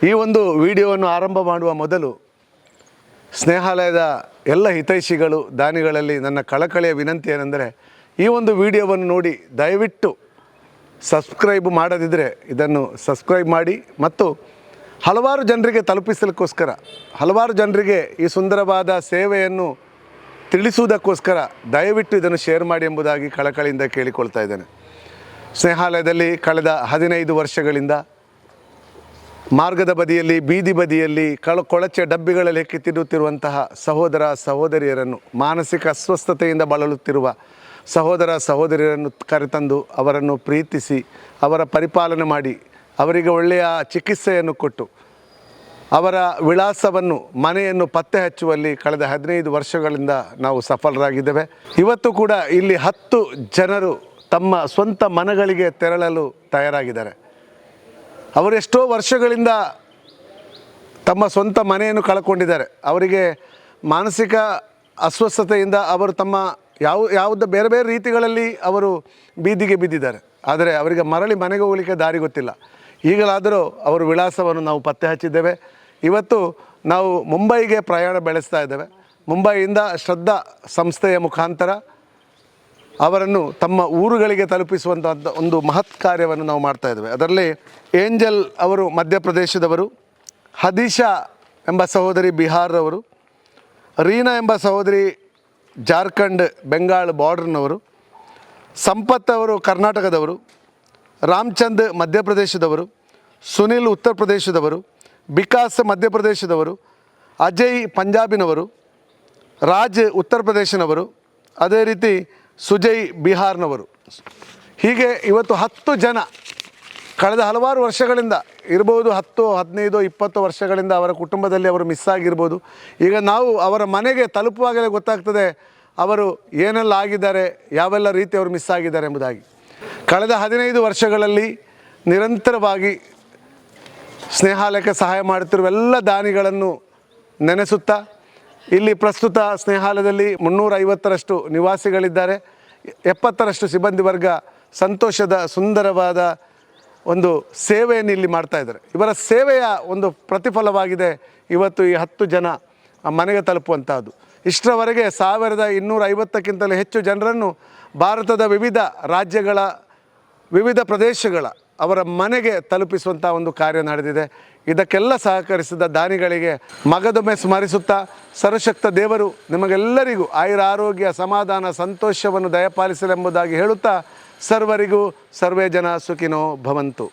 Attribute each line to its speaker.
Speaker 1: ಈ ಒಂದು ವಿಡಿಯೋವನ್ನು ಆರಂಭ ಮಾಡುವ ಮೊದಲು ಸ್ನೇಹಾಲಯದ ಎಲ್ಲ ಹಿತೈಷಿಗಳು ದಾನಿಗಳಲ್ಲಿ ನನ್ನ ಕಳಕಳಿಯ ವಿನಂತಿ ಏನೆಂದರೆ, ಈ ಒಂದು ವಿಡಿಯೋವನ್ನು ನೋಡಿ ದಯವಿಟ್ಟು ಸಬ್ಸ್ಕ್ರೈಬ್ ಮಾಡದಿದ್ದರೆ ಇದನ್ನು ಸಬ್ಸ್ಕ್ರೈಬ್ ಮಾಡಿ ಮತ್ತು ಹಲವಾರು ಜನರಿಗೆ ತಲುಪಿಸಲಿಕ್ಕೋಸ್ಕರ, ಹಲವಾರು ಜನರಿಗೆ ಈ ಸುಂದರವಾದ ಸೇವೆಯನ್ನು ತಿಳಿಸುವುದಕ್ಕೋಸ್ಕರ ದಯವಿಟ್ಟು ಇದನ್ನು ಶೇರ್ ಮಾಡಿ ಎಂಬುದಾಗಿ ಕಳಕಳಿಯಿಂದ ಕೇಳಿಕೊಳ್ತಾ ಇದ್ದೇನೆ. ಸ್ನೇಹಾಲಯದಲ್ಲಿ ಕಳೆದ 15 ವರ್ಷಗಳಿಂದ ಮಾರ್ಗದ ಬದಿಯಲ್ಲಿ, ಬೀದಿ ಬದಿಯಲ್ಲಿ, ಕೊಳಚೆ ಡಬ್ಬಿಗಳಲ್ಲಿ ಹೆಕ್ಕಿ ತಿನ್ನುತ್ತಿರುವಂತಹ ಸಹೋದರ ಸಹೋದರಿಯರನ್ನು, ಮಾನಸಿಕ ಅಸ್ವಸ್ಥತೆಯಿಂದ ಬಳಲುತ್ತಿರುವ ಸಹೋದರ ಸಹೋದರಿಯರನ್ನು ಕರೆತಂದು ಅವರನ್ನು ಪ್ರೀತಿಸಿ ಅವರ ಪರಿಪಾಲನೆ ಮಾಡಿ ಅವರಿಗೆ ಒಳ್ಳೆಯ ಚಿಕಿತ್ಸೆಯನ್ನು ಕೊಟ್ಟು ಅವರ ವಿಳಾಸವನ್ನು, ಮನೆಯನ್ನು ಪತ್ತೆ ಹಚ್ಚುವಲ್ಲಿ ಕಳೆದ 15 ವರ್ಷಗಳಿಂದ ನಾವು ಸಫಲರಾಗಿದ್ದೇವೆ. ಇವತ್ತು ಕೂಡ ಇಲ್ಲಿ 10 ಜನರು ತಮ್ಮ ಸ್ವಂತ ಮನೆಗಳಿಗೆ ತೆರಳಲು ತಯಾರಾಗಿದ್ದಾರೆ. ಅವರೆಷ್ಟೋ ವರ್ಷಗಳಿಂದ ತಮ್ಮ ಸ್ವಂತ ಮನೆಯನ್ನು ಕಳ್ಕೊಂಡಿದ್ದಾರೆ. ಅವರಿಗೆ ಮಾನಸಿಕ ಅಸ್ವಸ್ಥತೆಯಿಂದ ಅವರು ತಮ್ಮ ಯಾವುದೇ ಬೇರೆ ಬೇರೆ ರೀತಿಗಳಲ್ಲಿ ಅವರು ಬೀದಿಗೆ ಬಿದ್ದಿದ್ದಾರೆ. ಆದರೆ ಅವರಿಗೆ ಮರಳಿ ಮನೆಗೆ ಹೋಗಲಿಕ್ಕೆ ದಾರಿ ಗೊತ್ತಿಲ್ಲ. ಈಗಲಾದರೂ ಅವರ ವಿಳಾಸವನ್ನು ನಾವು ಪತ್ತೆ ಹಚ್ಚಿದ್ದೇವೆ. ಇವತ್ತು ನಾವು ಮುಂಬೈಗೆ ಪ್ರಯಾಣ ಬೆಳೆಸ್ತಾ ಇದ್ದೇವೆ. ಮುಂಬೈಯಿಂದ ಶ್ರದ್ಧಾ ಸಂಸ್ಥೆಯ ಮುಖಾಂತರ ಅವರನ್ನು ತಮ್ಮ ಊರುಗಳಿಗೆ ತಲುಪಿಸುವಂಥ ಒಂದು ಮಹತ್ ಕಾರ್ಯವನ್ನು ನಾವು ಮಾಡ್ತಾ ಇದ್ದೇವೆ. ಅದರಲ್ಲಿ ಏಂಜಲ್ ಅವರು ಮಧ್ಯಪ್ರದೇಶದವರು, ಹದೀಶಾ ಎಂಬ ಸಹೋದರಿ ಬಿಹಾರದವರು, ರೀನಾ ಎಂಬ ಸಹೋದರಿ ಜಾರ್ಖಂಡ್ ಬೆಂಗಾಲ್ ಬಾರ್ಡರ್ನವರು, ಸಂಪತ್ ಅವರು ಕರ್ನಾಟಕದವರು, ರಾಮಚಂದ್ ಮಧ್ಯಪ್ರದೇಶದವರು, ಸುನಿಲ್ ಉತ್ತರ ಪ್ರದೇಶದವರು, ವಿಕಾಸ್ ಮಧ್ಯಪ್ರದೇಶದವರು, ಅಜಯ್ ಪಂಜಾಬಿನವರು, ರಾಜ್ ಉತ್ತರ ಪ್ರದೇಶನವರು, ಅದೇ ರೀತಿ ಸುಜಯ್ ಬಿಹಾರ್ನವರು. ಹೀಗೆ ಇವತ್ತು 10 ಜನ ಕಳೆದ ಹಲವಾರು ವರ್ಷಗಳಿಂದ ಇರ್ಬೋದು, 10, 15, 20 ವರ್ಷಗಳಿಂದ ಅವರ ಕುಟುಂಬದಲ್ಲಿ ಅವರು ಮಿಸ್ ಆಗಿರ್ಬೋದು. ಈಗ ನಾವು ಅವರ ಮನೆಗೆ ತಲುಪುವಾಗಲೇ ಗೊತ್ತಾಗ್ತದೆ ಅವರು ಏನೆಲ್ಲ ಆಗಿದ್ದಾರೆ, ಯಾವೆಲ್ಲ ರೀತಿ ಅವರು ಮಿಸ್ ಆಗಿದ್ದಾರೆ ಎಂಬುದಾಗಿ. ಕಳೆದ 15 ವರ್ಷಗಳಲ್ಲಿ ನಿರಂತರವಾಗಿ ಸ್ನೇಹಾಲಯಕ್ಕೆ ಸಹಾಯ ಮಾಡುತ್ತಿರುವ ಎಲ್ಲ ದಾನಿಗಳನ್ನು ನೆನೆಸುತ್ತಾ, ಇಲ್ಲಿ ಪ್ರಸ್ತುತ ಸ್ನೇಹಾಲಯದಲ್ಲಿ 350ರಷ್ಟು ನಿವಾಸಿಗಳಿದ್ದಾರೆ. 70ರಷ್ಟು ಸಿಬ್ಬಂದಿ ವರ್ಗ ಸಂತೋಷದ ಸುಂದರವಾದ ಒಂದು ಸೇವೆಯನ್ನು ಇಲ್ಲಿ ಮಾಡ್ತಾ ಇದ್ದಾರೆ. ಇವರ ಸೇವೆಯ ಒಂದು ಪ್ರತಿಫಲವಾಗಿದೆ ಇವತ್ತು ಈ 10 ಜನ ಮನೆಗೆ ತಲುಪುವಂತಹದ್ದು. ಇಷ್ಟರವರೆಗೆ 1250ಕ್ಕಿಂತಲೂ ಹೆಚ್ಚು ಜನರನ್ನು ಭಾರತದ ವಿವಿಧ ರಾಜ್ಯಗಳ, ವಿವಿಧ ಪ್ರದೇಶಗಳ ಅವರ ಮನೆಗೆ ತಲುಪಿಸುವಂಥ ಒಂದು ಕಾರ್ಯ ನಡೆದಿದೆ. ಇದಕ್ಕೆಲ್ಲ ಸಹಕರಿಸಿದ ದಾನಿಗಳಿಗೆ ಮಗದೊಮ್ಮೆ ಸ್ಮರಿಸುತ್ತಾ, ಸರ್ವಶಕ್ತ ದೇವರು ನಿಮಗೆಲ್ಲರಿಗೂ ಆಯುರ ಆರೋಗ್ಯ ಸಮಾಧಾನ ಸಂತೋಷವನ್ನು ದಯಪಾಲಿಸಲೆಂಬುದಾಗಿ ಹೇಳುತ್ತಾ, ಸರ್ವರಿಗೂ ಸರ್ವೇ ಜನ ಸುಖಿನೋ ಭವಂತು.